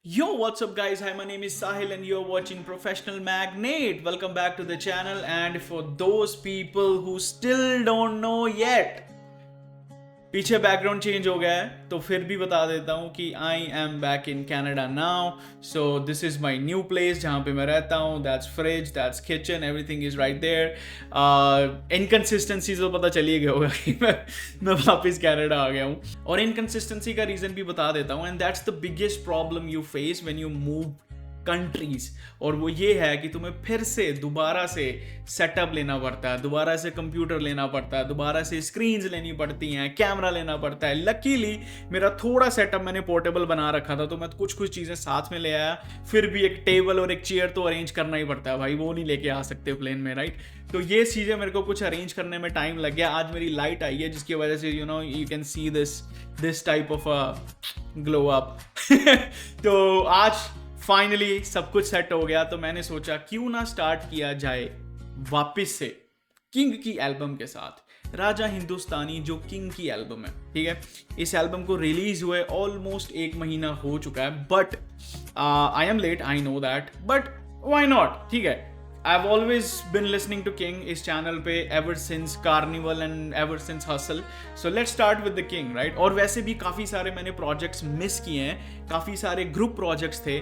Yo, what's up, guys? Hi, my name is Sahil, and you're watching Professional Magnate. Welcome back to the channel. And for those people who still don't know yet, पीछे background change हो गया है तो फिर भी बता देता हूँ कि I am back in Canada now. So this is my new place जहाँ पे मैं रहता हूँ. That's fridge, that's kitchen, everything is right there. Inconsistency तो पता चल ही गया होगा कि मैं वापस कनाडा आ गया हूँ. और इनकन्सिस्टेंसी का रीज़न भी बता देता हूँ. And that's the biggest problem you face when you move countries. और वो ये है कि तुम्हें फिर से दोबारा से सेटअप लेना पड़ता है, दोबारा से कंप्यूटर लेना पड़ता है, दोबारा से स्क्रीन्स लेनी पड़ती हैं, कैमरा लेना पड़ता है. लकीली मेरा थोड़ा सेटअप मैंने पोर्टेबल बना रखा था तो मैं कुछ कुछ चीज़ें साथ में ले आया. फिर भी एक टेबल और एक चेयर तो अरेंज करना ही पड़ता है भाई, वो नहीं लेके आ सकते प्लेन में, राइट. तो ये चीज़ें मेरे को कुछ अरेंज करने में टाइम लग गया. आज मेरी लाइट आई है जिसकी वजह से you can see this type of glow up. तो आज फाइनली सब कुछ सेट हो गया तो मैंने सोचा क्यों ना स्टार्ट किया जाए वापस से किंग की एल्बम के साथ. राजा हिंदुस्तानी जो किंग की एल्बम है, ठीक है. इस एल्बम को रिलीज हुए ऑलमोस्ट 1 महीना हो चुका है. But I am late, I know that, but why not, ठीक है. I've always been listening to King इस चैनल पे ever since Carnival and ever since Hustle. So let's start with the King, right? और वैसे भी काफ़ी सारे मैंने प्रोजेक्ट्स मिस किए हैं. काफ़ी सारे ग्रुप प्रोजेक्ट्स थे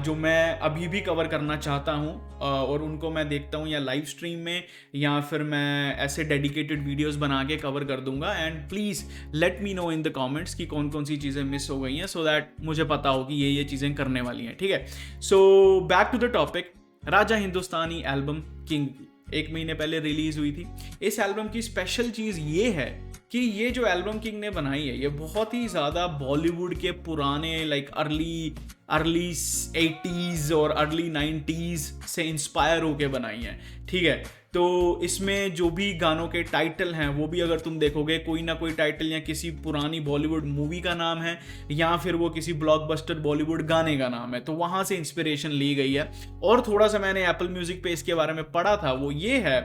जो मैं अभी भी कवर करना चाहता हूँ. और उनको मैं देखता हूँ या लाइव स्ट्रीम में या फिर मैं ऐसे डेडिकेटेड वीडियोस बना के कवर कर दूंगा. And please let me know in the comments कि कौन कौन सी चीज़ें मिस हो गई हैं सो दैट मुझे पता हो कि ये चीज़ें करने वाली हैं, ठीक है. So back to the topic. Raja Hindustani album King 1 महीने पहले रिलीज हुई थी. इस एल्बम की स्पेशल चीज़ ये है कि ये जो एल्बम किंग ने बनाई है ये बहुत ही ज़्यादा बॉलीवुड के पुराने लाइक अर्ली 80s और अर्ली 90s से इंस्पायर होके बनाई है, ठीक है. तो इसमें जो भी गानों के टाइटल हैं वो भी अगर तुम देखोगे कोई ना कोई टाइटल या किसी पुरानी बॉलीवुड मूवी का नाम है या फिर वो किसी ब्लॉकबस्टर बॉलीवुड गाने का नाम है, तो वहाँ से इंस्पिरेशन ली गई है. और थोड़ा सा मैंने एप्पल म्यूजिक पे इसके बारे में पढ़ा था, वो ये है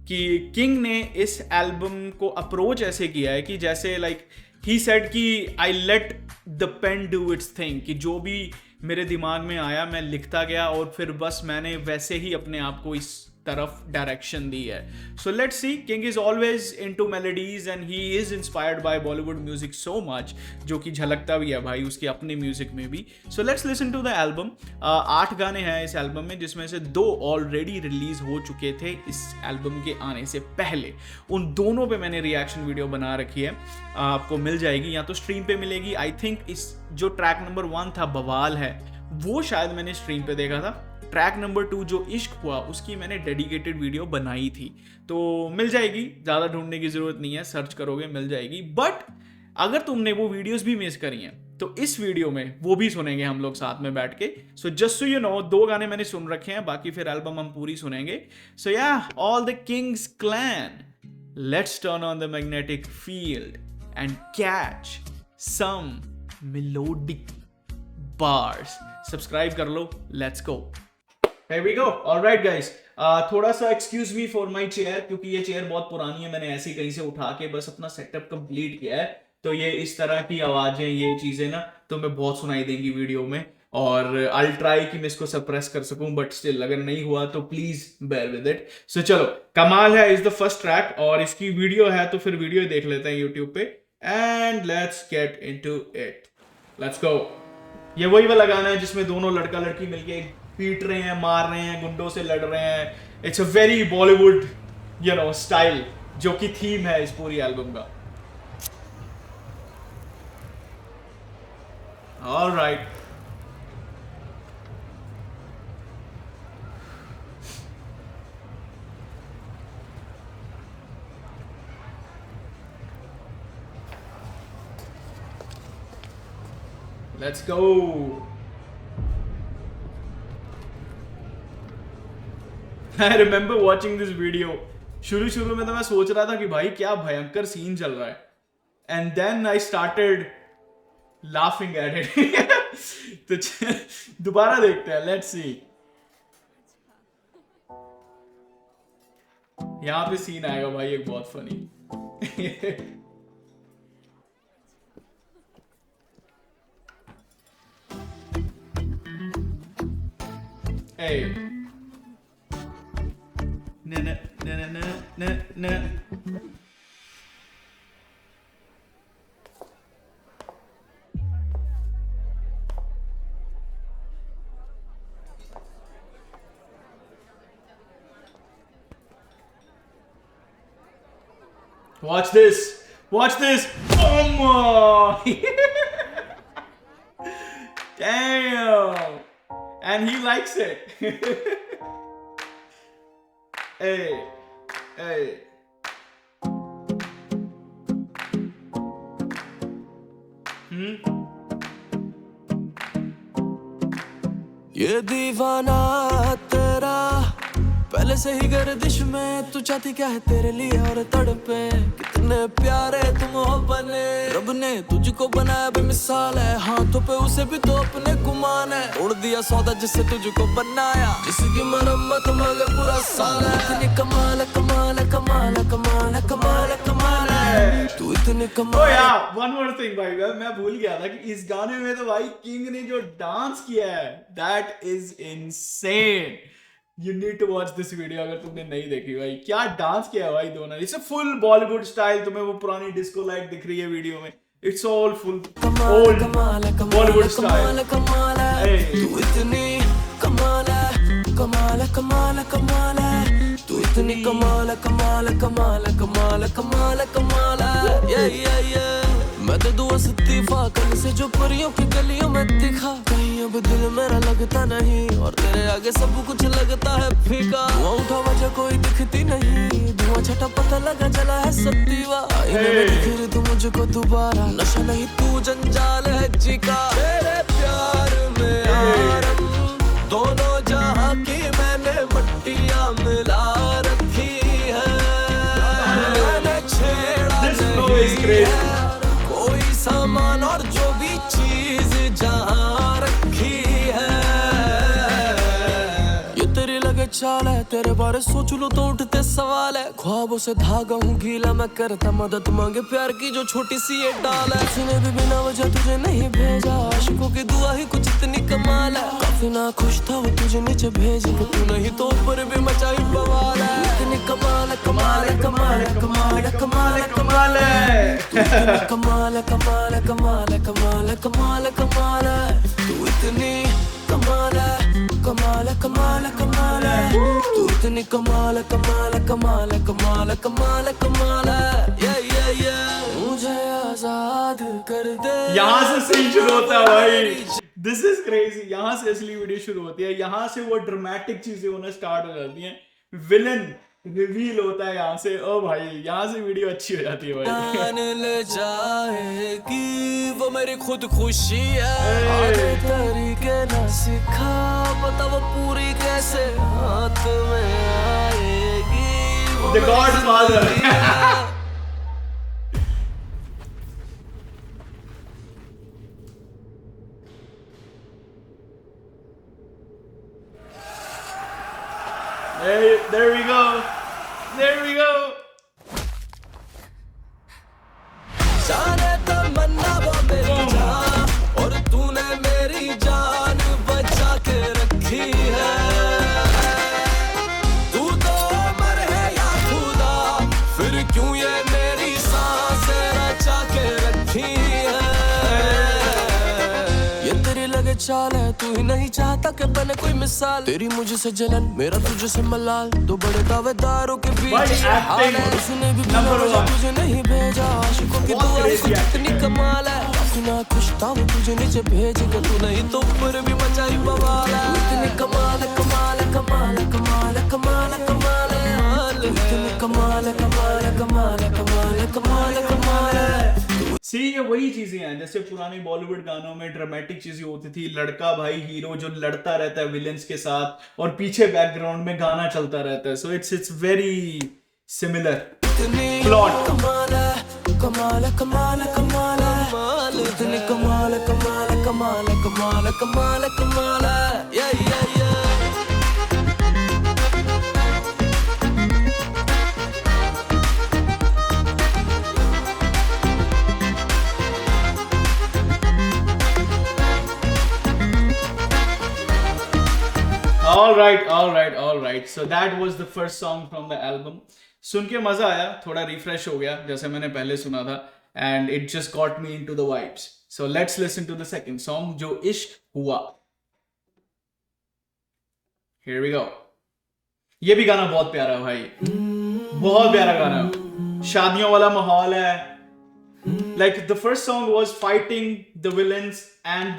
कि किंग ने इस एल्बम को अप्रोच ऐसे किया है कि जैसे लाइक ही सेड कि I let the pain do its thing, कि जो भी मेरे दिमाग में आया मैं लिखता गया और फिर बस मैंने वैसे ही अपने आप को इस तरफ डायरेक्शन दी है. So let's see. King is always into melodies and he is inspired by Bollywood music so much, जो कि झलकता भी है भाई उसके अपने म्यूजिक में भी. So let's listen to the album. 8 गाने हैं इस एल्बम में जिसमें से 2 ऑलरेडी रिलीज हो चुके थे इस एल्बम के आने से पहले. उन दोनों पे मैंने रिएक्शन वीडियो बना रखी है, आपको मिल जाएगी या तो स्ट्रीम पे मिलेगी. आई थिंक इस जो ट्रैक नंबर 1 था बवाल है वो शायद मैंने स्ट्रीम पे देखा था. ट्रैक नंबर 2 जो इश्क हुआ उसकी मैंने डेडिकेटेड वीडियो बनाई थी, तो मिल जाएगी. ज़्यादा ढूंढने की ज़रूरत नहीं है, सर्च करोगे मिल जाएगी. बट अगर तुमने वो वीडियोस भी मिस करी हैं तो इस वीडियो में वो भी सुनेंगे हम लोग साथ में बैठ के. So just so you know 2 गाने मैंने सुन रखे हैं, बाकी फिर एल्बम हम पूरी सुनेंगे. So yeah all the kings clan, let's turn on the magnetic field and catch some melodic bars. Subscribe कर लो, let's go. Here we go. All right, guys. थोड़ा सा excuse me for my chair क्योंकि ये chair बहुत पुरानी है. मैंने ऐसे ही कहीं से उठा के बस अपना सेटअप कंप्लीट किया है, तो ये इस तरह की आवाजें ये चीजें ना तुम्हें बहुत सुनाई देंगी वीडियो में. और आई ट्राई कि मैं इसको सप्रेस कर सकूं, बट स्टिल अगर नहीं हुआ तो प्लीज बेयर विद इट. सो चलो, कमाल है इज द फर्स्ट ट्रैक और इसकी वीडियो है तो फिर वीडियो देख लेते हैं यूट्यूब पे. And let's get into it. Let's go. ये वही वाला गाना है जिसमें दोनों लड़का लड़की मिलके पीट रहे हैं, मार रहे हैं, गुंडों से लड़ रहे हैं. It's a very Bollywood style जो कि थीम है इस पूरी एल्बम का. Alright. Let's go. I remember watching this video. शुरू में तो मैं सोच रहा था कि भाई क्या भयंकर सीन चल रहा है, and then I started laughing at it. तो दोबारा देखते हैं, लेट्स सी. यहाँ पे सीन आएगा भाई एक बहुत funny. Hey. Na na na na na na. Watch this. Watch this. Oh my. Damn. And he likes it. Hey. Hey. ये दीवाना तेरा पहले से ही गर्दिश में, तू चाहती क्या है तेरे लिए और तड़पे, कितने प्यारे तुम हो बने, रब ने तुझको बनाया बेमिसाल है, हाथों पे उसे भी तो अपने गुमान है, तोड़ दिया सौदा जिससे तुझको बनाया, जिसकी मरम्मत मगर पूरा साल है, इतनी कमाल कमाल कमाल कमाल कमाल कमाल है, तू इतनी कमाल। Oh yeah, one more thing भाई, मैं भूल गया था कि इस गाने में तो भाई किंग ने जो डांस किया है, that is insane. You need to watch this video अगर तुमने नहीं देखी भाई, क्या डांस किया है भाई दोनों, इट्स फुल बॉलीवुड स्टाइल, तुम्हें वो पुरानी डिस्को लाइट दिख रही है वीडियो में, it's all full old Bollywood style. तू इतनी कमाल है कमाल कमाल कमाल है, तू इतनी कमाल कमाल कमाल कमाल कमाल कमाल है, ये मैं तो दुआ इस्तीफा कल से जो परियों की गलियों में दिखा, कहीं अब दिल मेरा लगता नहीं, और तेरे आगे सब कुछ लगता है फीका, धुआं उठा वजह कोई दिखती नहीं, धुआं छटा पता लगा चला है सब दीवा, आईने में दिख रही तू मुझको दोबारा, नशा नहीं तू जंजाल है जीका, तेरे प्यार में आरम दोनों जहां की मैंने मट्टियां मिला रखी है, मैंने छेड़ा नहीं है कोई सामान और जो भी चीज जहां रखी है, ये तेरी लगे चाल है, तेरे बारे सोच लो तो उठते सवाल है, ख्वाबों से धागा हूँ गीला मैं करता, मदद मांगे प्यार की जो छोटी सी ये डाल है, किसी ने भी बिना वजह तुझे नहीं भेजा, आशिकों की दुआ ही कुछ इतनी कमाल है, काफी ना खुश था वो तुझे नीचे भेज के, तू नहीं तो ऊपर भी मचाई बवाल है, इतनी कमाल कमाल कमाल कमाल कमाल कमाल है, तू इतनी कमाल कमाल कमाल कमाल कमाल कमाल है, तू इतनी कमाल है कमाल कमाल कमाल है, तू इतनी कमाल कमाल कमाल कमाल कमाल कमाल है, ये मुझे आजाद कर दे। यहाँ से सीन शुरू होता है भाई, दिस इज क्रेजी, यहाँ से असली वीडियो शुरू होती है, यहाँ से वो ड्रामेटिक चीजें होना स्टार्ट हो जाती हैं, विलन रिवील होता है यहाँ से, ओ भाई यहाँ से वीडियो अच्छी हो जाती है भाई। जान ले जाएगी वो मेरी खुद खुशी है, तरीके ना सिखा पता वो पूरी कैसे हाथ में आएगी, The Godfather। There we go. There we go. जाने तमन्ना वो मेरी जान, और तूने मेरी जान बचा के रखी है, तू तो अमर है या खुदा, फिर क्यों ये मेरी सांसें रचा के रखी है, ये तेरी लगे चाल है, तू ही नहीं चाहता कि बने कोई मिसाल, तेरी मुझसे जलन मेरा तुझे से मलाल, दो बड़े दावेदारों के बीच उसने भी बिना वजह तुझे नहीं भेजा, आशिकों की दुआ कुछ इतनी कमाल है, काफी ना खुश था वो तुझे नीचे भेज के, तू नहीं तो ऊपर भी मचाई बवाल है, इतनी कमाल कमाल कमाल कमाल कमाल कमाल है, इतनी कमाल कमाल कमाल कमाल कमाल कमाल है। सी ये वही चीजें हैं जैसे पुरानी बॉलीवुड गानों में ड्रामेटिक चीजें होती थी, लड़का भाई हीरो जो लड़ता रहता है विलेंस के साथ और पीछे बैकग्राउंड में गाना चलता रहता है, so it's very similar plot. कमाल कमाल कमाल कमाल, इतनी कमाल कमाल कमाल कमाल कमाल कमाल है, all right. So that was the first song from the album. सुन के मजा आया, थोड़ा रिफ्रेश हो गया जैसे मैंने पहले सुना था, and it just got me into the vibes. So let's listen to the second song, जो इश्क हुआ. Here we go. ये भी गाना बहुत प्यारा है भाई, बहुत प्यारा गाना, शादियों वाला माहौल है. Like the first song was fighting the villains and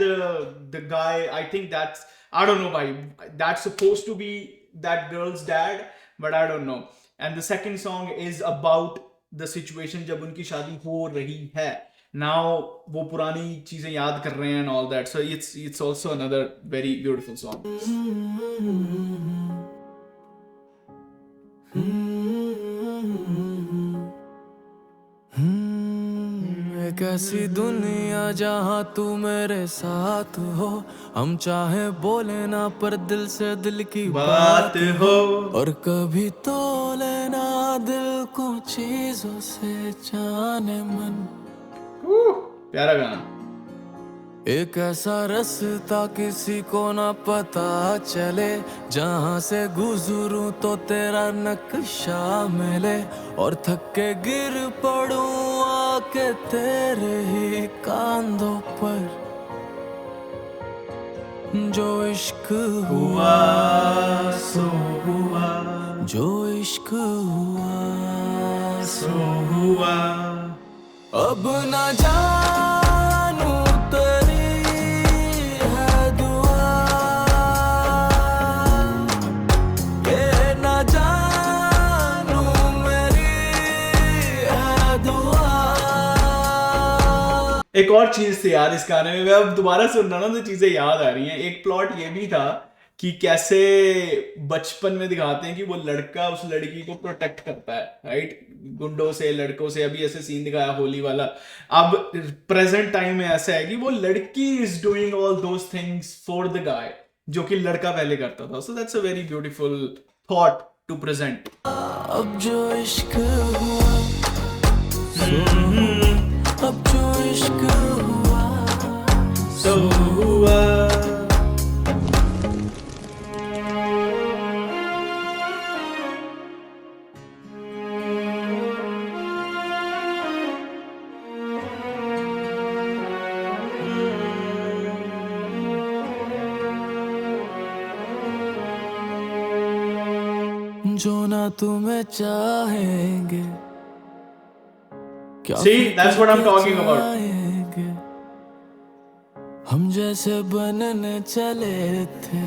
the guy. I think that's, I don't know, bhai, that's supposed to be that girl's dad, but I don't know. And the second song is about the situation जब उनकी शादी हो रही है. Now वो पुरानी चीजें याद कर रहे हैं and all that. So it's also another very beautiful song. एक ऐसी दुनिया जहाँ तू मेरे साथ हो, हम चाहे बोले ना पर दिल से दिल की बात हो, और कभी तो लेना दिल को चीजों से जाने मन. प्यारा गाना. एक ऐसा रास्ता किसी को ना पता चले, जहाँ से गुजरूं तो तेरा नक्शा मिले, और थक के गिर पड़ूं आके तेरे ही कांधों पर. जो इश्क हुआ सो हुआ, जो इश्क हुआ सो हुआ. अब ना जानू तेरी है दुआ, ये ना जानू मेरी है दुआ. एक और चीज थी यार इस गाने में, मैं अब दोबारा सुन रहा हूँ तो चीजें याद आ रही हैं. एक प्लॉट ये भी था कि कैसे बचपन में दिखाते हैं कि वो लड़का उस लड़की को प्रोटेक्ट करता है, राइट, गुंडों से, लड़कों से. अभी ऐसे सीन दिखाया होली वाला. अब प्रेजेंट टाइम में ऐसा है कि वो लड़की is doing all those things for the guy, जो कि लड़का पहले करता था. So that's a very beautiful thought to present. अब जो इश्क हुआ, अब जो इश्क हुआ सो हुआ. जो ना तुम्हें चाहेंगे, क्या See, that's what I'm talking about. चाहेंगे. हम जैसे बनने चले थे,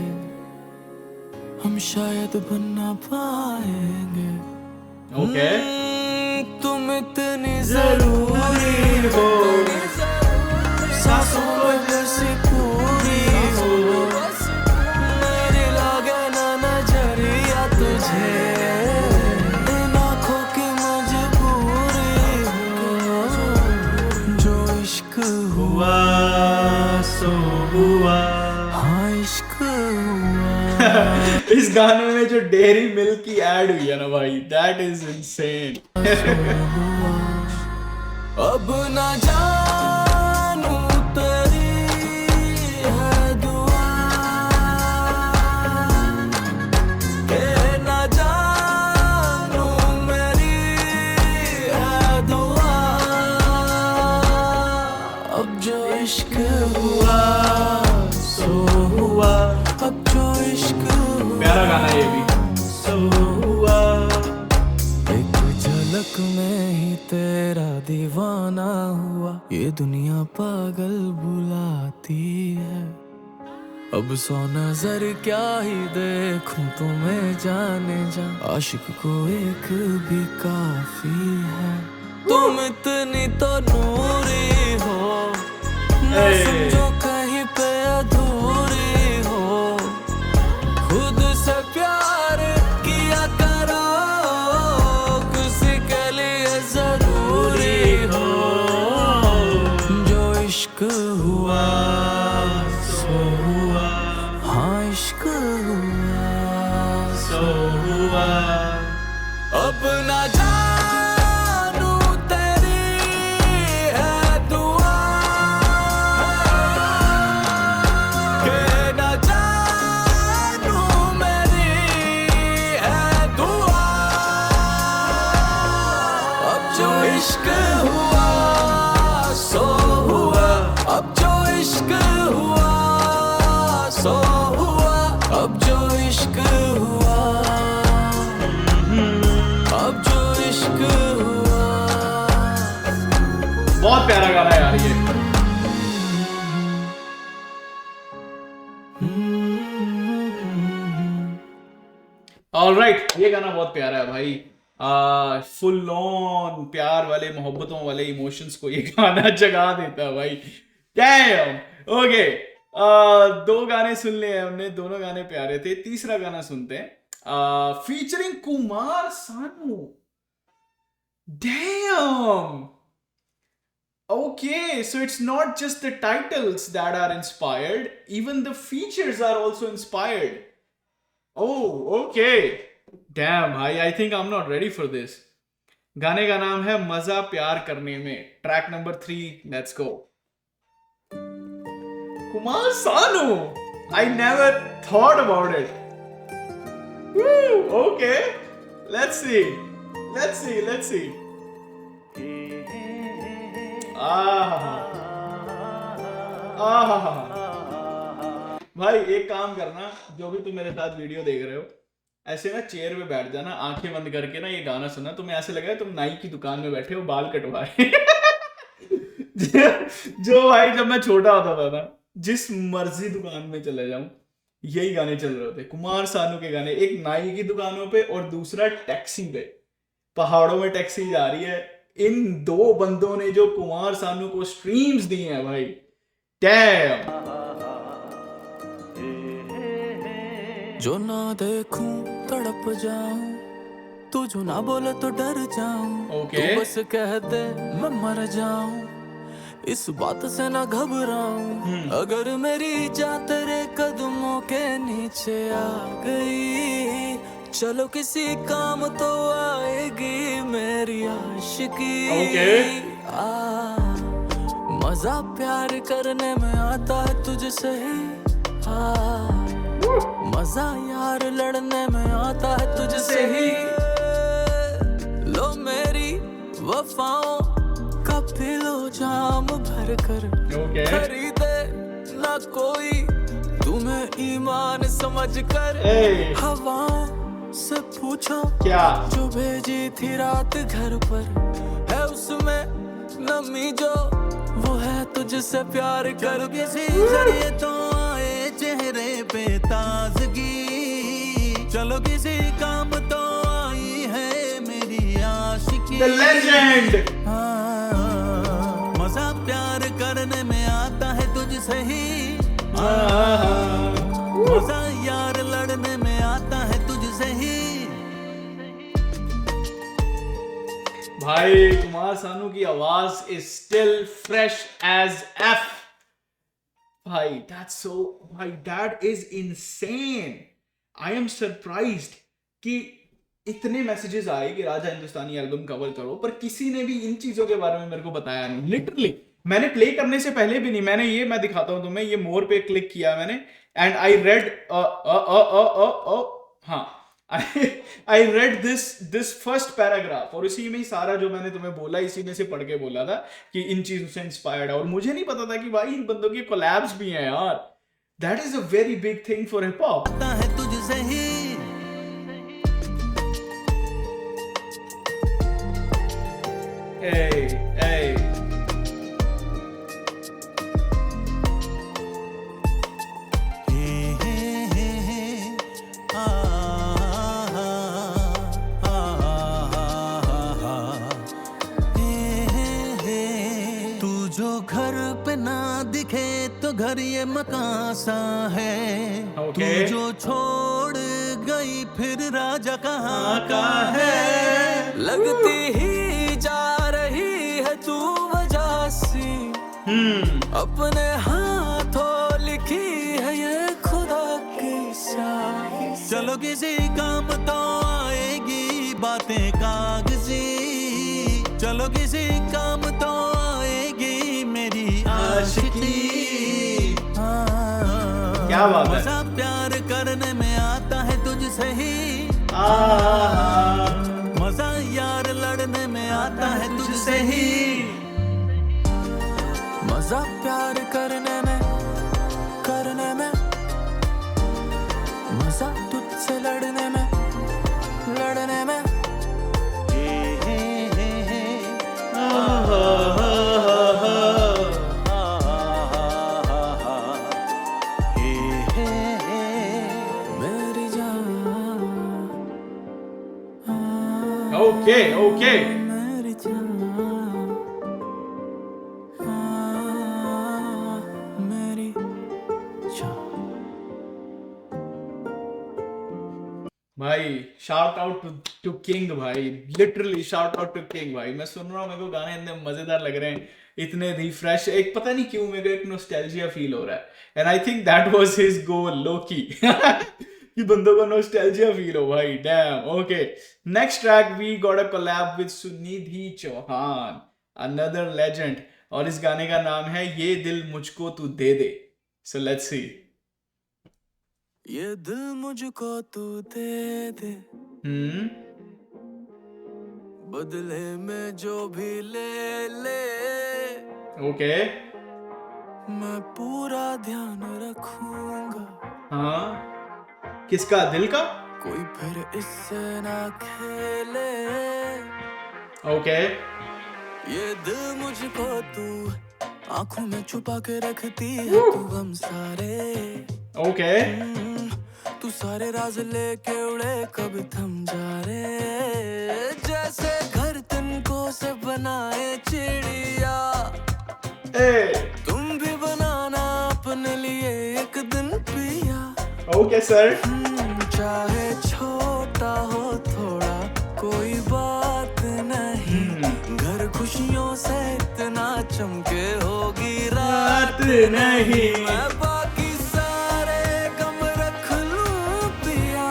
हम शायद बन ना पाएंगे. Okay. तुम इतनी जरूरी हो, सांसों को जैसी पूरी हो, मेरी लागे ना नजरिया तुझे, इन आँखों की मजबूरी हो. जो इश्क हुआ सो हुआ. हाँ इश्क हुआ. इस गाने में जो डेयरी मिल्क की ऐड हुई है ना भाई, दैट इज इनसेन. अब ना जानू तेरी है दुआ, के ना जानू मेरी है दुआ. अब जो इश्क हुआ सो हुआ. अब जो इश्क हुआ. प्यारा गाना ये भी. सो हुआ. एक झलक में ही तेरा दीवाना हुआ, ये दुनिया पागल बुलाती है. अब 100 नजर क्या ही देखूं तुम्हें जाने जा, आशिक को एक भी काफी है. तुम इतनी तो नूरी हो, ना समझो कहीं पे अधूरी हो. खुद से प्यार किया करो, किसी के लिए जरूरी हो. जो इश्क हुआ सो हुआ. हाँ इश्क हुआ सो हुआ. अब ना जानू तेरी है दुआ, प्यारा गाना है यार ये। ऑलराइट, ये गाना बहुत प्यारा है भाई। फुल ऑन प्यार वाले, मोहब्बतों वाले इमोशंस को ये गाना जगा देता है भाई। डैम। ओके, दो गाने सुन लिए हमने, दोनों गाने प्यारे थे। तीसरा गाना सुनते हैं, featuring Kumar Sanu. Dam. Okay, so it's not just the titles that are inspired, even the features are also inspired. Oh, okay. Damn, I think I'm not ready for this. गाने का नाम है मजा प्यार करने में। Track number 3, let's go. Kumar Sanu. I never thought about it. Woo, okay. Let's see. भाई एक काम करना, जो भी तुम मेरे साथ वीडियो देख रहे हो, ऐसे ना चेयर पे बैठ जाना, आंखें बंद करके ना ये गाना सुना, तुम्हें ऐसे लगेगा तुम नाई की दुकान में बैठे हो, बाल कटवा रहे। जो भाई जब मैं छोटा होता था ना, जिस मर्जी दुकान में चले जाऊं, यही गाने चल रहे होते। कुमार सानू के गाने, एक नाई की दुकानों पे और दूसरा टैक्सी पे। पहाड़ों में टैक्सी जा रही है, इन दो बंदों ने जो कुमार सानू को स्ट्रीम्स दी हैं भाई, डैम। जो ना देखूं तड़प जाऊं, तू जो ना बोले तो डर जाऊं। Okay. तू बस कह दे मैं मर जाऊं, इस बात से ना घबराऊं। अगर मेरी जान तेरे कदमों के नीचे आ गई, चलो किसी काम तो आएगी मेरी आशिकी। मजा प्यार करने में आता है तुझसे ही, मजा यार लड़ने में आता है तुझसे ही। लो मेरी वफाओं का पी लो जाम भर कर, खरीदे ना कोई तुम्हें ईमान समझ कर। हवाओं से पूछो क्या जो भेजी थी रात घर पर, है उसमें नमी जो वो है तुझसे प्यार कर। किसी जरिए तो आए चेहरे पे ताजगी, चलो किसी काम तो आई है मेरी आशिकी। The legend. मजा प्यार करने में आता है तुझसे ही, मजा यार लड़ने में आता है तुझसे ही। भाई कुमार सानू की आवाज is still fresh as f भाई। That is insane. I am surprised कि इतने मैसेजेस आए कि राजा हिंदुस्तानी एल्बम कवर करो, पर किसी ने भी इन चीजों के बारे में मेरे को बताया नहीं। लिटरली मैंने प्ले करने से पहले भी नहीं, मैं दिखाता हूं तुम्हें, ये मोर पे क्लिक किया मैंने, and I read I read this first paragraph, और इसी में ही सारा जो मैंने तुम्हें बोला, इसी में से पढ़ के बोला था कि इन चीजों से इंस्पायर्ड है। और मुझे नहीं पता था कि भाई इन बंदों की कोलैब्स भी हैं यार। That is a very big thing for hip hop. तुझसे ही घर पे ना दिखे तो घर ये मकान सा है। तू जो छोड़ गई फिर राजा कहाँ का है। लगती ही जा रही है तू वजह सी, अपने हाथों लिखी है ये खुदा की शाही। चलो किसी काम तो आएगी बातें कागजी, चलो किसी काम तो आएगी मेरी आशिकी। क्या बात है। मजा प्यार करने में आता है तुझसे ही, मजा यार लड़ने में आता है तुझसे ही। मजा प्यार करने में मजा तुझसे लड़ने में Okay, okay. मेरी जान, मेरी जान। भाई शाउट आउट टू किंग भाई, literally shout out to King भाई। मैं सुन रहा हूँ, मेरे को गाने इतने मजेदार लग रहे हैं, इतने रिफ्रेश, एक पता नहीं क्यों मेरे को एक नोस्टैल्जिया फील हो रहा है। And I think that was his goal, लोकी कि बंदों को नोस्टैल्जिया फील हो भाई। Damn. Okay, next track we got a collab with Sunidhi Chauhan, another legend, और इस गाने का नाम है ये दिल मुझको तू दे दे। So let's see. ये दिल मुझको तू दे दे, बदले में जो भी ले ले, ओके। मैं पूरा ध्यान रखूंगा, हाँ, किसका, दिल का? कोई फिर इससे ना खेले। ओके। ये दिल मुझको तू आंखों में छुपा के रखती है, तू हम सारे। ओके। तू सारे राज लेके उड़े, कब थम जा रे, जैसे घर तिनको से बनाए चिड़िया। तुम भी बनाना अपने लिए एक दिन पिया। Okay sir. चाहे छोटा हो थोड़ा, कोई बात नहीं, घर खुशियों से इतना चमके होगी रात नहीं। मैं बाकी सारे गम रख लूं पिया,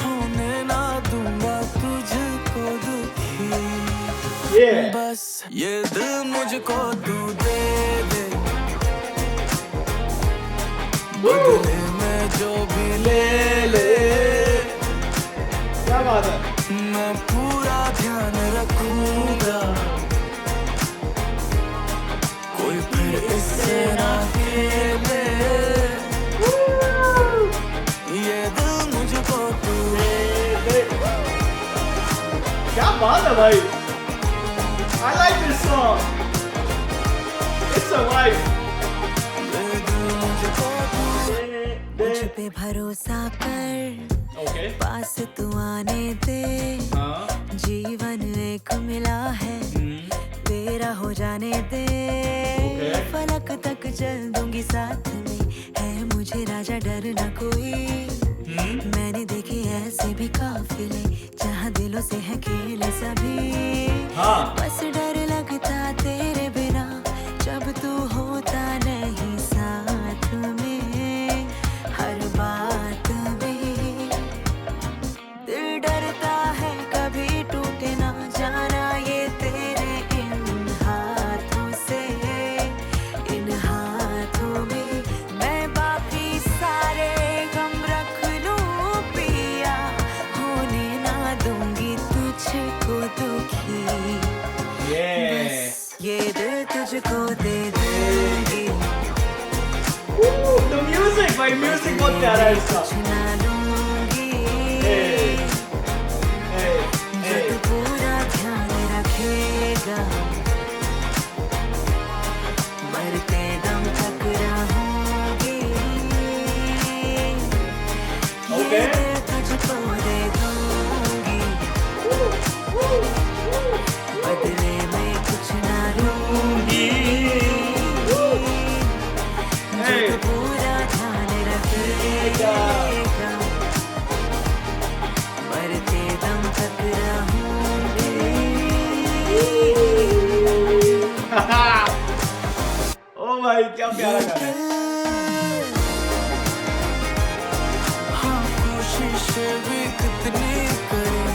होने ना दूंगा तुझको दुखी। बस ये दिल मुझको तू दे दे, बदले में जो भी ले ले, क्या बात है। मैं पूरा ध्यान रखूंगा, कोई फिर इससे ना खेले। ये दिल मुझको तू दे दे। क्या बात है भाई, I like this song. It's a vibe. ये दिल मुझको तू मुझ पे भरोसा कर, ओके। पास तू आने दे, हाँ। जीवन एक मिला है, तेरा हो जाने दे, Okay. फलक तक चल दूंगी साथ में, है मुझे राजा डर न कोई। मैंने देखे ऐसे भी काफिले, जहाँ दिलों से है खेले सभी। हाँ। बस डर लगता तेरे बिना, जब तू होता नहीं साथ में, हर बात में दिल डरता है कभी टूटे ना, जाना ये तेरे इन हाथों से, इन हाथों में मैं बाकी सारे गम रख लूं पिया, होने ना दूंगी तुझको दुखी। Yeah. बस ये दिल तुझको दे दूंगी, The music, भाई म्यूजिक बहुत प्यारा है इसका। कुछ ना लूंगी, जो तू पूरा ध्यान रखेगा, मरते दम तक रहूंगी। ये Okay. दिल तुझको दे दूंगी, बदले में कुछ ना लूंगी, जो तू पूरा ध्यान रखेगा, मरते दम तक रहूंगी। ओ भाई क्या प्यारा गाना है। हाँ, कोशिश भी कितनी करी,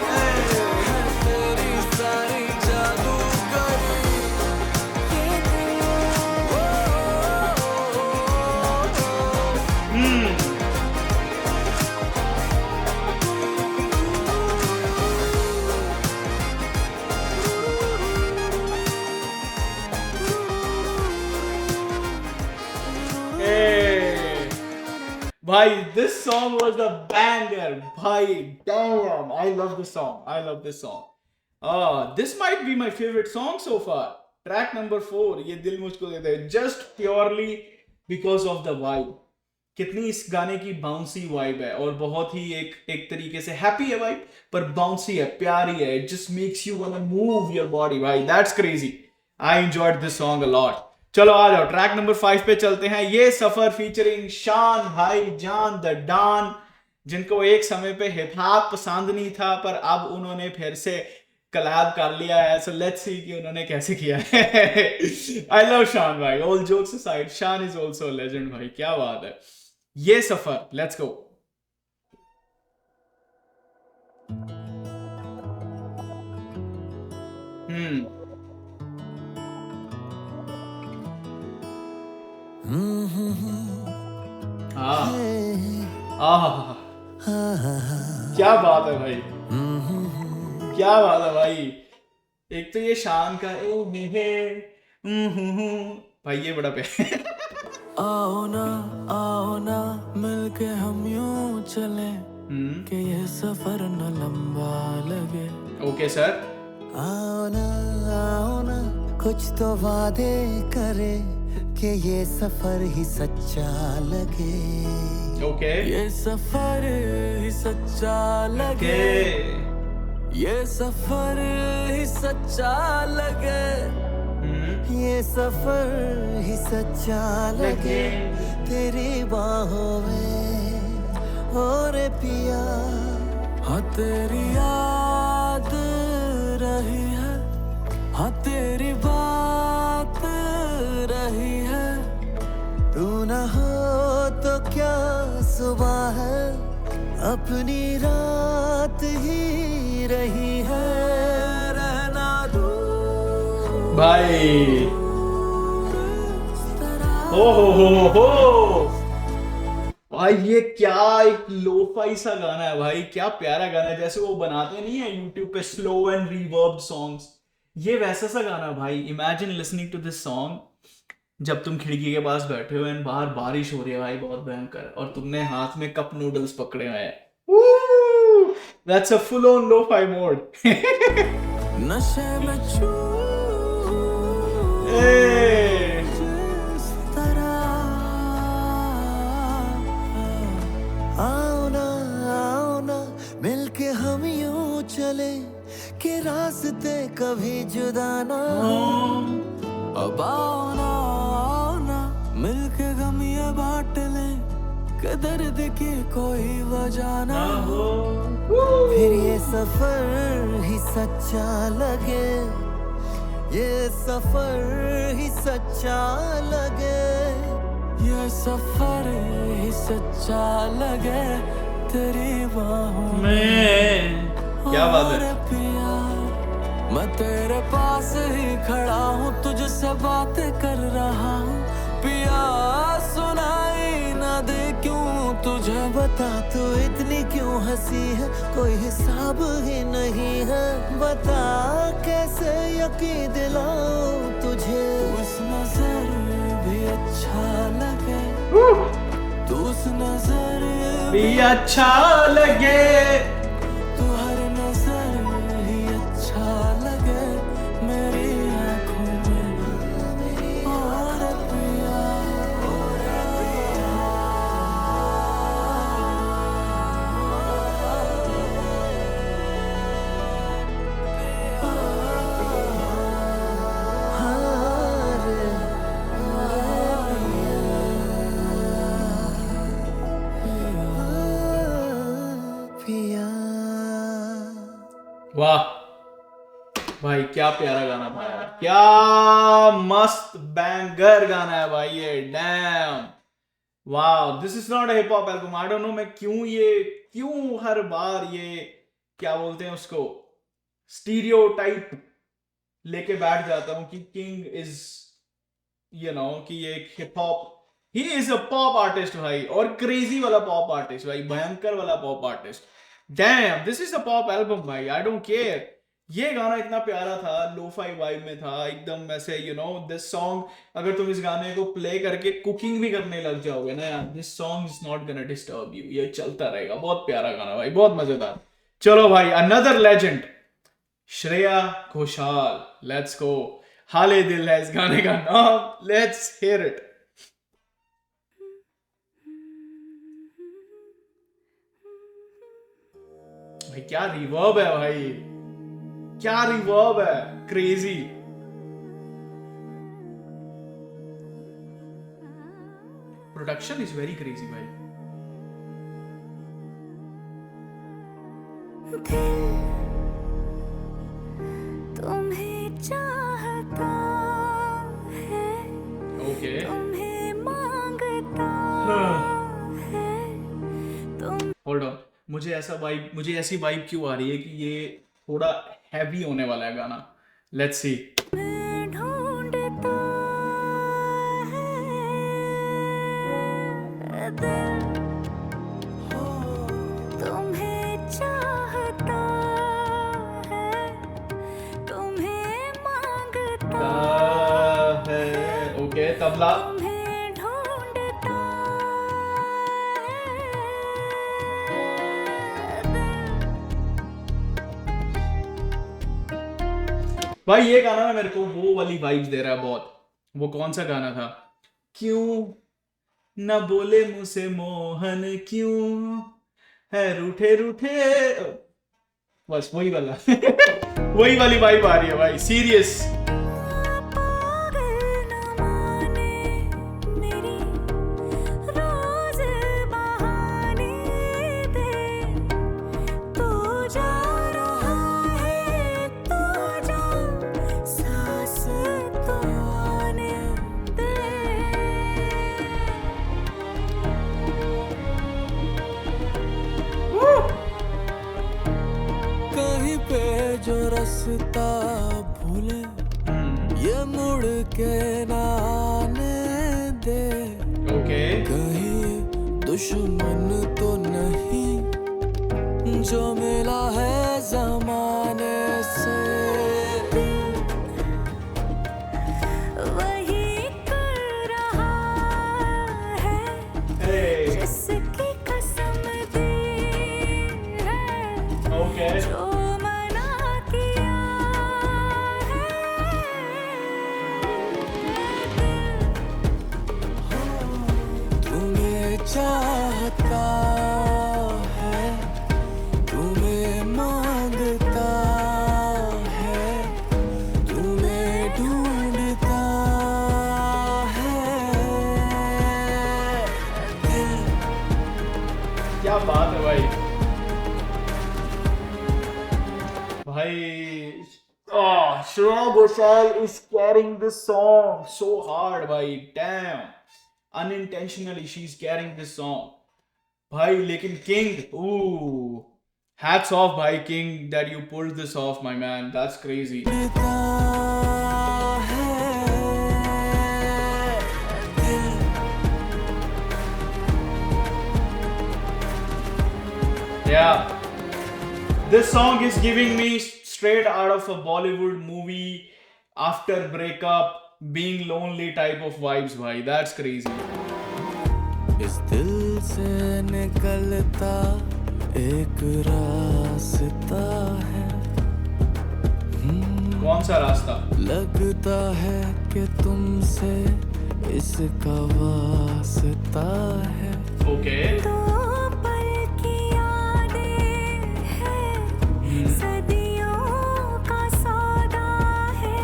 है तेरी सारी जादूगरी। Hey. Bhai, this song was a banger. Bhai, damn, I love this song. I love this song. This might be my favorite song so far. Track number 4, ये दिल मुझको दे दे, just purely because of the vibe. कितनी इस गाने की bouncy vibe है, और बहुत ही एक तरीके से हैप्पी है वाइब, पर बाउंसी है, प्यारी है, it just makes you want move your body भाई, that's crazy. I enjoyed this song a lot. चलो आ जाओ, ट्रैक नंबर 5 पे चलते हैं। ये सफर फीचरिंग शान भाईजान द डॉन, जिनको एक समय पे हिप हॉप पसंद नहीं था, पर अब उन्होंने फिर से कलाब कर लिया है। सो लेट्स सी कि उन्होंने कैसे किया है। आई लव शान भाई, ऑल जोक्स असाइड, शान इज ऑल्सो लेजेंड भाई, क्या बात है। ये सफर, लेट्स गो। हम्म आहा, क्या बात है भाई, क्या बात है भाई। एक तो ये शान का भाई, ये बड़ा प्यार। आओ ना मिलके हम यूं चले कि ये सफर न लंबा लगे। Okay sir. आओ ना कुछ तो वादे करे कि ये सफर ही सच्चा लगे। ओके ये सफर ही सच्चा लगे, ये सफर ही सच्चा लगे, ये सफर ही सच्चा लगे तेरी बाहों में और पिया। हाँ तेरी याद रही है, हाँ तेरी बात रही है। तू ना हो तो क्या सुबह है, अपनी रात ही रही है। रहना दूर भाई, हो भाई, ये क्या एक लोफाई सा गाना है भाई, क्या प्यारा गाना है। जैसे वो बनाते नहीं है यूट्यूब पे स्लो एंड रिवर्ब सॉन्ग्स, ये वैसा सा गाना भाई। Imagine listening to this song जब तुम खिड़की के पास बैठे हो एंड बाहर बारिश हो रही है भाई, बहुत भयंकर, और तुमने हाथ में कप नूडल्स पकड़े हुए हैं। That's a full on lo-fi mode. नशे में आओ ना मिलके हम यूं चले कि रास्ते कभी जुदा ना हो। अब आओ ना मिलके गम ये बांट ले कि दर्द की कोई वजह ना हो। फिर ये सफर ही सच्चा लगे, ये सफर ही सच्चा लगे, ये सफर ही सच्चा लगे तेरी बाहों में। क्या बात है। और पिया मैं तेरे पास ही खड़ा हूँ, तुझसे बातें कर रहा हूँ। पिया सुनाई ना दे क्यों तुझे, बता तू इतनी क्यों हंसी है, कोई हिसाब ही नहीं है। बता कैसे यकीन दिलाऊं तुझे, उस नजर भी अच्छा लगे, तू उस नजर भी अच्छा लगे, तू हर नजर ही अच्छा लगे मेरी आँखों में। और पिया पिया। वाह भाई, क्या प्यारा गाना था यार, क्या मस्त बैंगर गाना है भाई ये। डैम, वाह, this is not a hip hop album. I don't no मैं क्यों हर बार ये क्या बोलते हैं उसको, स्टीरियोटाइप लेके बैठ जाता हूं कि किंग इज कि ये एक hip hop, he is a pop artist भाई, और क्रेजी वाला पॉप आर्टिस्ट भाई, भयंकर वाला pop artist. Dam, this is a pop album भाई, आई डोंट केयर। ये गाना इतना प्यारा था, लोफाई वाइब में था एकदम, ऐसे दिस सॉन्ग, अगर तुम इस गाने को प्ले करके कुकिंग भी करने लग जाओगे ना यार, this song is not gonna disturb you, ये चलता रहेगा। बहुत प्यारा गाना भाई, बहुत मजेदार। चलो भाई, another legend, Shreya Ghoshal, let's go. हाले दिल है इस गाने का नाम, लेट्स हियर इट। भाई क्या रिवर्ब है भाई, क्या रिवर्ब है, crazy. Production is very crazy भाई। तुम्हें चाहता है, ओके तुम्हें मांगता है, तुम होल्ड ऑन, मुझे ऐसी वाइब क्यों आ रही है कि ये थोड़ा हैवी होने वाला है गाना। Let's see. ढूंढता है दिल, तुम्हें चाहता है, तुम्हें मांगता ओके तबला। तुम्हें ढूंढता है दिल। भाई ये गाना ना मेरे को वो वाली वाइब्स दे रहा है बहुत। वो कौन सा गाना था, क्यों न बोले मुझसे मोहन, क्यों है रूठे रूठे, बस वही वाला वही वाली वाइब आ रही है भाई, सीरियस। पागल न माने मेरी रोज बहाने दे, तू जा रहा है तू जा, सांस तो आने दे। कहीं पे जो रास्ता भूले ये मुड़ के ना आने दे, ओके कहीं दुश्मन तो नहीं जो मिला है जमाने से। वही कर रहा है जिसकी कसम दी है, ओके जो मना किया तुम्हें चाहता है, तुम्हें मांगता है, तुम्हें ढूंढता है दिल। क्या बात है भाई। Shreya Ghoshal is carrying this song so hard भाई, damn, unintentionally she's carrying this song भाई। लेकिन King, ooh, hats off भाई King that you pulled this off my man, that's crazy। ढूंढता है दिल। Yeah, this song is giving me straight out of a Bollywood movie after breakup, being lonely type of vibes भाई, that's crazy। इस दिल से निकलता एक रास्ता है, कौन सा रास्ता? लगता है कि तुमसे इसका वास्ता है। ओके दो पल की यादें हैं, सदियों का सौदा है,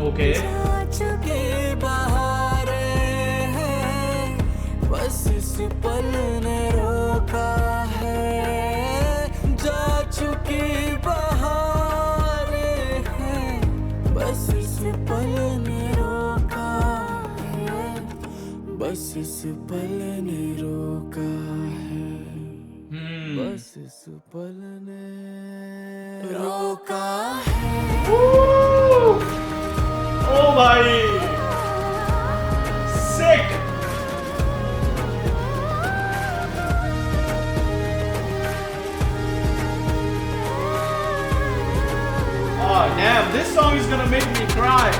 ओके जा चुकी बहारें हैं, बस इस पल ने रोका है। जा चुकी बहारें हैं, बस इस पल ने रोका है, बस इस पल ने रोका है, बस इस पल ने रोका है। ओ भाई sick। Oh damn, this song is gonna make me cry।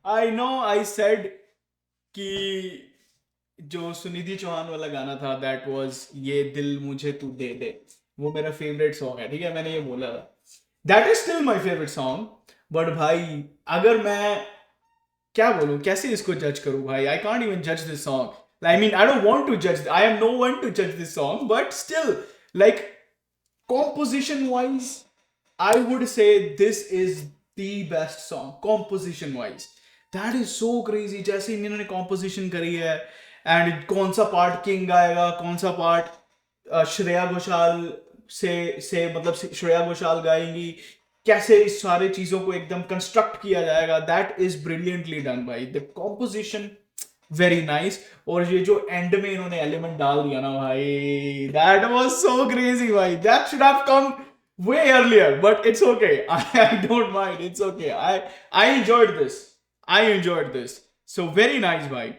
I know I said कि जो सुनिधि चौहान वाला गाना था दैट वाज ये दिल मुझे तू दे दे, वो मेरा फेवरेट सॉन्ग है, ठीक है, मैंने ये बोला था, that is still my favourite song. But भाई अगर मैं क्या बोलूं, कैसे इसको जज करूं भाई, आई कांट इवन जज this song, I mean I don't want to जज, I am no one two जज this song, but still like composition wise I would say this is the best song composition wise, that is so crazy। जैसे इन्होंने composition करी है and कौन सा part king गाएगा, कौन सा पार्ट श्रेया घोषाल से मतलब श्रेया घोषाल गाएंगी, कैसे इस सारे चीजों को एकदम कंस्ट्रक्ट किया जाएगा, दैट इज ब्रिलियंटली डन भाई, द composition वेरी नाइस। और ये जो एंड में इन्होंने एलिमेंट डाल दिया ना भाई, दैट वाज सो क्रेजी भाई, that should have come way earlier, but it's okay, I don't mind, it's okay, I enjoyed this, so very nice भाई।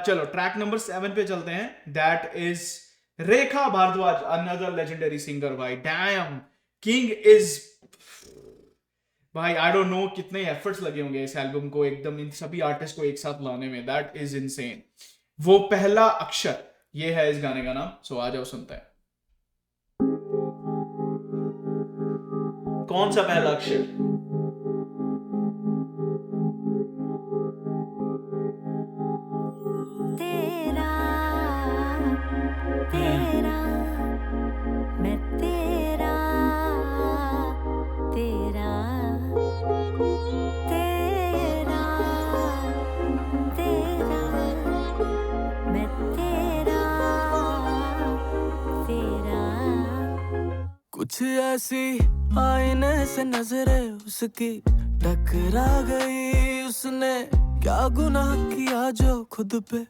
चलो ट्रैक नंबर 7 पे चलते हैं, that is Rekha Bhardwaj, another legendary singer भाई, damn King is भाई, I don't know कितने efforts लगे होंगे इस एल्बम को एकदम इन सभी आर्टिस्ट को एक साथ लाने में, दैट इज इनसेन। वो पहला अक्षर, ये है इस गाने का नाम, सो आ जाओ सुनते हैं। कौन सा पहला अक्षर? तेरा तेरा मैं तेरा तेरा तेरा तेरा मैं तेरा तेरा। कुछ ऐसी आईने से नजरें उसकी टकरा गई, उसने क्या गुनाह किया जो खुद पे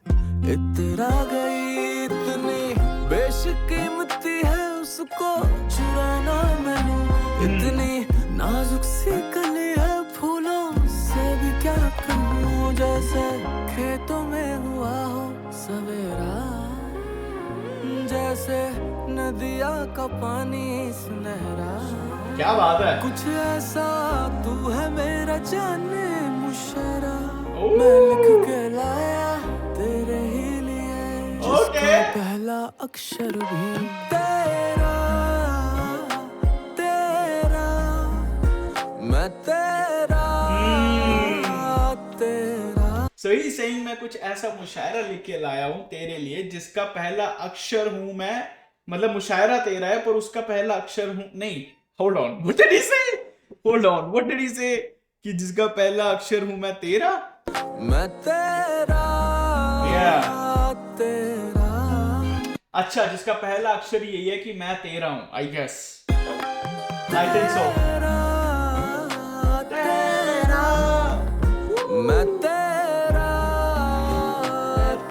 इतरा गई, इतनी बेशकीमती है उसको चुराना मैंने, इतनी नाजुक सी कली है फूलों से भी क्या कहूँ, जैसे खेतों में हुआ हो सवेरा, जैसे नदिया का पानी सुनहरा, क्या बात है, कुछ ऐसा तू है मेरा जाने मुशरा, मैं लिख के लाया तेरे ही लिए, जिसका पहला अक्षर भी तेरा तेरा मैं तेरा तेरा। सो ही सेइंग मैं कुछ ऐसा मुशायरा लिख के लाया हूं तेरे लिए जिसका पहला अक्षर हूं मैं, मतलब मुशायरा तेरा है पर उसका पहला अक्षर हूं नहीं, hold on, what did he say, hold on, what did he say, कि जिसका पहला अक्षर हूं मैं तेरा, मैं तेरा तेरा। अच्छा जिसका पहला अक्षर यही है कि मैं तेरा हूं, I guess, I think so, तेरा मैं तेरा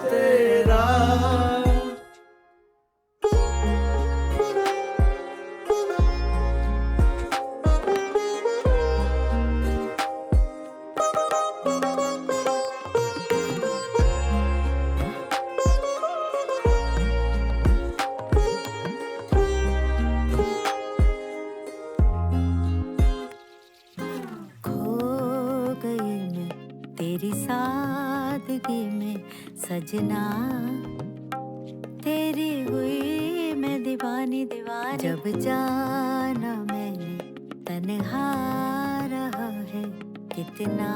तेरा। सजना तेरी हुई मैं दीवानी दीवानी, जब जाना मैंने तन्हा रहा है कितना,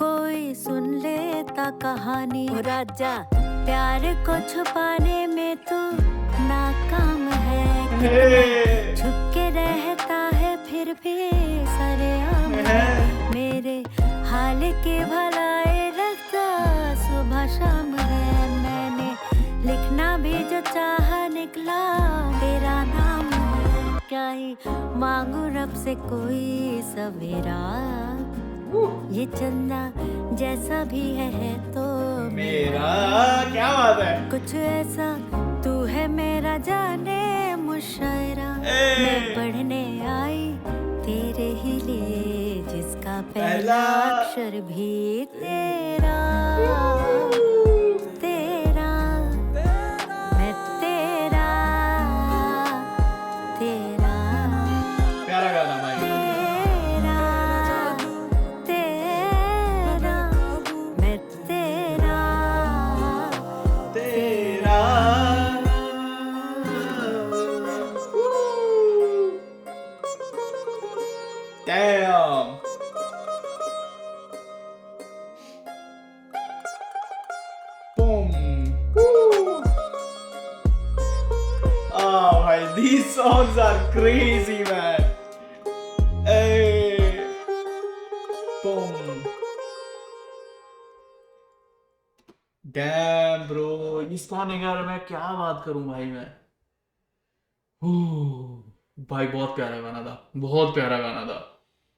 कोई सुन लेता कहानी, ओ राजा प्यार को छुपाने में तू नाकाम है, छुप के रहता है फिर भी सरेआम है, मेरे हाल के भलाई रखता सुबह शाम है, मैंने लिखना भी जो चाहा निकला तेरा नाम है, क्या ही मांगू रब से कोई सवेरा, ये चंदा जैसा भी है तो मेरा, क्या बात है, कुछ ऐसा तू है मेरा जाने मुशायरा, मैं पढ़ने आई तेरे ही लिए, जिसका पहला अक्षर भी तेरा तेरा मैं तेरा तेरा। प्यारा गाना भाई, तेरा तेरा Damn. Boom. Woo. Oh, bhai, these songs are crazy, man. Hey. Boom. Damn, bro. इस गाने के बारे में क्या बात करूं भाई मैं. भाई बहुत प्यारा गाना था, बहुत प्यारा गाना था.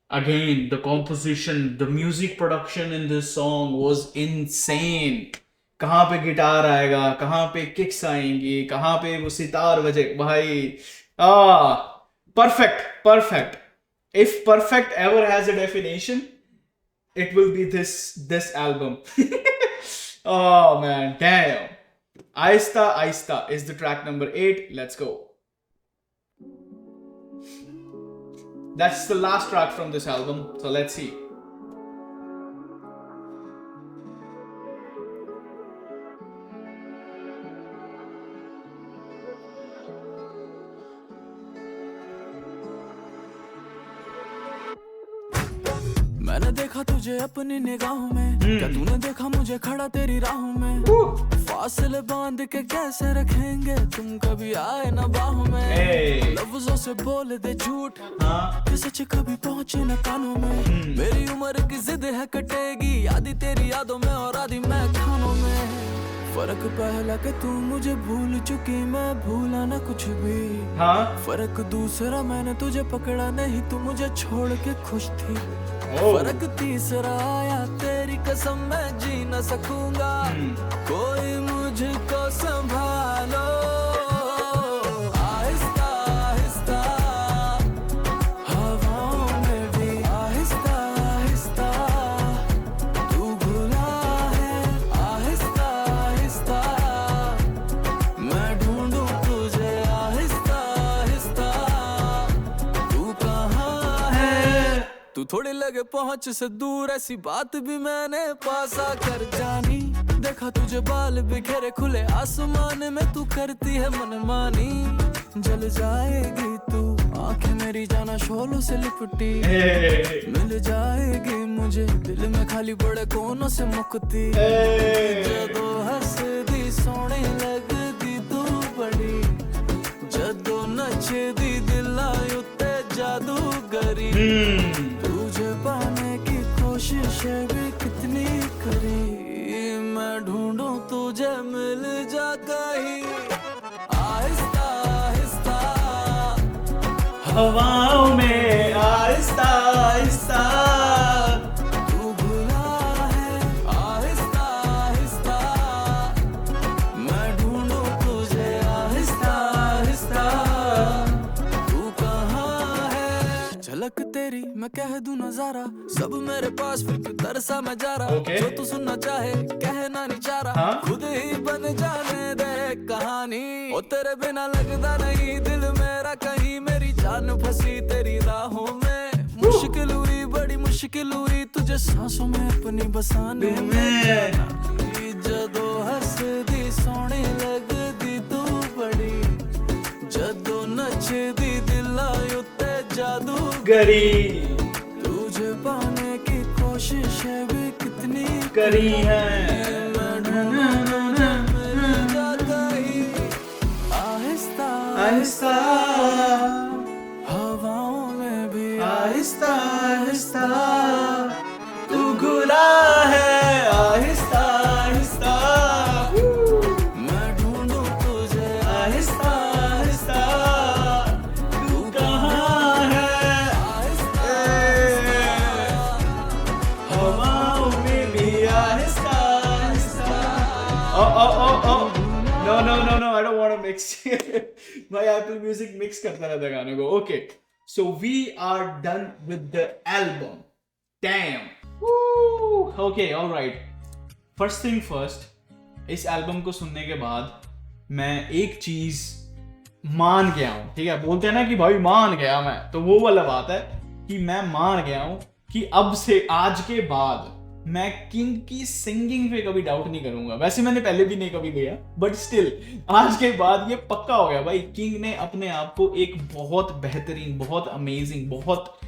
Again, the composition, the music production in this song was insane. कहाँ पे गिटार आएगा, कहाँ पे किक्स आएंगी, कहाँ पे वो सितार बजे, भाई perfect. If perfect ever has a definition, it will be this album. Oh man, damn. Aista Aista is the track number 8. Let's go. That's the last track from this album, so let's see. मैंने देखा तुझे अपनी निगाहों में, क्या तूने देखा मुझे खड़ा तेरी राहों में? फासले बांध के कैसे रखेंगे तुम कभी आए ना बाहों में? लफ्जों से बोल दे झूठ, ये सच कभी पहुंचे न कानों में। मेरी उम्र की जिद है कटेगी, आधी तेरी यादों में और आधी मैं खानों में। फर्क पहला कि तू मुझे भूल चुकी, मैं भूला ना कुछ भी। फर्क दूसरा मैंने तुझे पकड़ा नहीं, तू मुझे छोड़ के खुश थी। फर्क तीसरा आया तेरी कसम मैं जी न सकूंगा, कोई मुझको संभालो। आहिस्ता आहिस्ता हवाओं में भी आहिस्ता आहिस्ता तू भुला है। आहिस्ता आहिस्ता मैं ढूंढूं तुझे, आहिस्ता आहिस्ता तू कहाँ है? तू थोड़ी लगे पहुंच से दूर, ऐसी बात भी मैंने पासा कर जानी। देखा तुझे बाल बिखेरे खुले आसमान में, तू करती है मनमानी। जल जाएगी तू आंखें मेरी जाना शोलों से लिपटी, मिल जाएगी मुझे दिल में खाली बड़े कोनों से मुक्ति। जदों हंसदी सोहनी लगदी तू बड़ी, जदों नचदी दिल उत्ते जादूगरी। तुझे पाने की कोशिश भी कितनी करी, मैं ढूंढूं तुझे मिल जा कहीं। आहिस्ता आहिस्ता हवाओं में आहिस्ता आहिस्ता तू भुला है। आहिस्ता आहिस्ता मैं ढूंढूं तुझे, आहिस्ता आहिस्ता तू कहाँ है? झलक तेरी मैं कह दूं नजारा, सब मेरे पास फिर क्यों तरसा मैं जा रहा। जो तू सुनना चाहे कहना नहीं चाह रहा, खुद ही बन जाने दे कहानी। ओ तेरे बिना लगता नहीं दिल मेरा कहीं, मेरी जान फंसी तेरी राहों में। मुश्किल हुई बड़ी मुश्किल हुई तुझे सांसों में अपनी बसाने में। जदों हंसदी सोहनी लगदी तू बड़ी, जदों नचदी दिल उत्ते जादूगरी। तुझे पाने की कोशिश भी कितनी करी है। आहिस्ता आहिस्ता हवाओं में भी आहिस्ता आहिस्ता तू घुला है। आहिस्ता आहिस्ता मैं ढूंढूं तुझे, आहिस्ता आहिस्ता तू कहाँ है? हवाओं में भी Aahista Aahista. Oh, no, I don't want to mix. My Apple Music mix करता रहता गाने को. Okay, so we are done with the album. Damn. Woo. Okay, all right. First thing first, इस एल्बम को सुनने के बाद मैं एक चीज मान गया हूं, ठीक है? बोलते हैं ना कि भाई मान गया मैं, तो वो वाला बात है कि मैं मान गया हूं कि अब से आज के बाद मैं किंग की सिंगिंग पे कभी डाउट नहीं करूंगा। वैसे मैंने पहले भी नहीं कभी किया, बट स्टिल आज के बाद ये पक्का हो गया भाई, किंग ने अपने आप को एक बहुत बेहतरीन, बहुत अमेजिंग, बहुत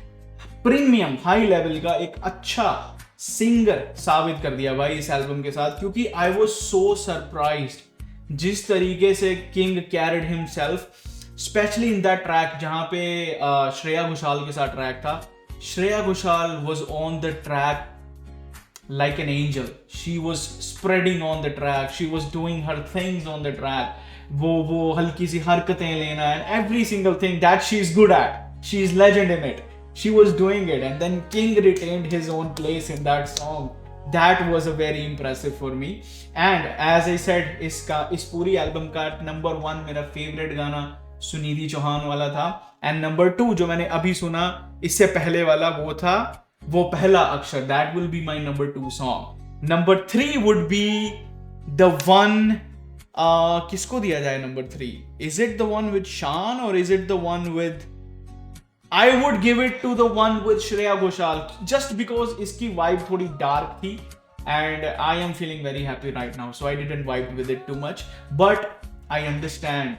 प्रीमियम हाई लेवल का एक अच्छा सिंगर साबित कर दिया भाई इस एल्बम के साथ, क्योंकि आई वाज सो सरप्राइज्ड जिस तरीके से king carried himself, specially in that track जहां पे श्रेया घोषाल के साथ ट्रैक था. Shreya Ghoshal was on the track like an angel. She was spreading on the track. She was doing her things on the track. वो हल्की सी हरकतें लेना and every single thing that she's good at. She's legend in it. She was doing it, and then King retained his own place in that song. That was a very impressive for me. And as I said, इस पूरी album का number 1 मेरा favourite गाना सुनिधि चौहान वाला था, and number 2 जो मैंने अभी सुना इससे पहले वाला वो पहला अक्षर. That will be my number 2 song. Number 3 would be the one किसको दिया जाए number 3? Is it the one with Shaan or is it the one with? I would give it to the one with Shreya Ghoshal just because इसकी vibe थोड़ी dark थी and I am feeling very happy right now, so I didn't vibe with it too much, but I understand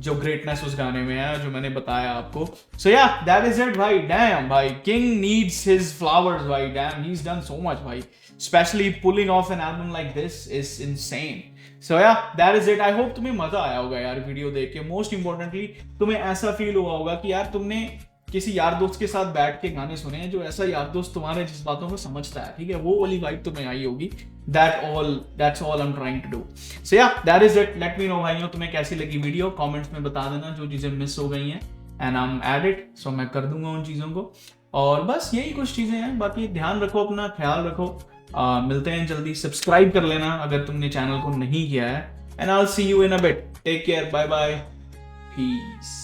जो greatness उस गाने में है जो मैंने बताया आपको. So yeah that is it भाई. डैम भाई, किंग नीड्स हिज फ्लावर्स भाई. Damn, he is done so much भाई. Specially pulling off an album like this is insane. So yeah that is it. I hope तुम्हें मजा आया होगा यार video देख के. मोस्ट इंपॉर्टेंटली तुम्हें ऐसा फील हुआ होगा कि यार तुमने किसी यार दोस्त के साथ बैठ के गाने सुने हैं, जो ऐसा यार दोस्त तुम्हारे जिस बातों को समझता है, ठीक है, वो वाली वाइब तुम्हें आई होगी. That's all I'm trying to do. So yeah, that is it. Let me know भाइयों तुम्हें कैसी लगी वीडियो. कमेंट्स में बता देना जो चीजें मिस हो गई हैं, and I'm at it, so मैं कर दूंगा उन चीजों को. और बस यही कुछ चीजें हैं. बाकी ध्यान रखो अपना, ख्याल रखो. मिलते हैं जल्दी. सब्सक्राइब कर लेना अगर तुमने चैनल को नहीं किया है, and I'll see you in a bit. Take care. Bye bye. Peace.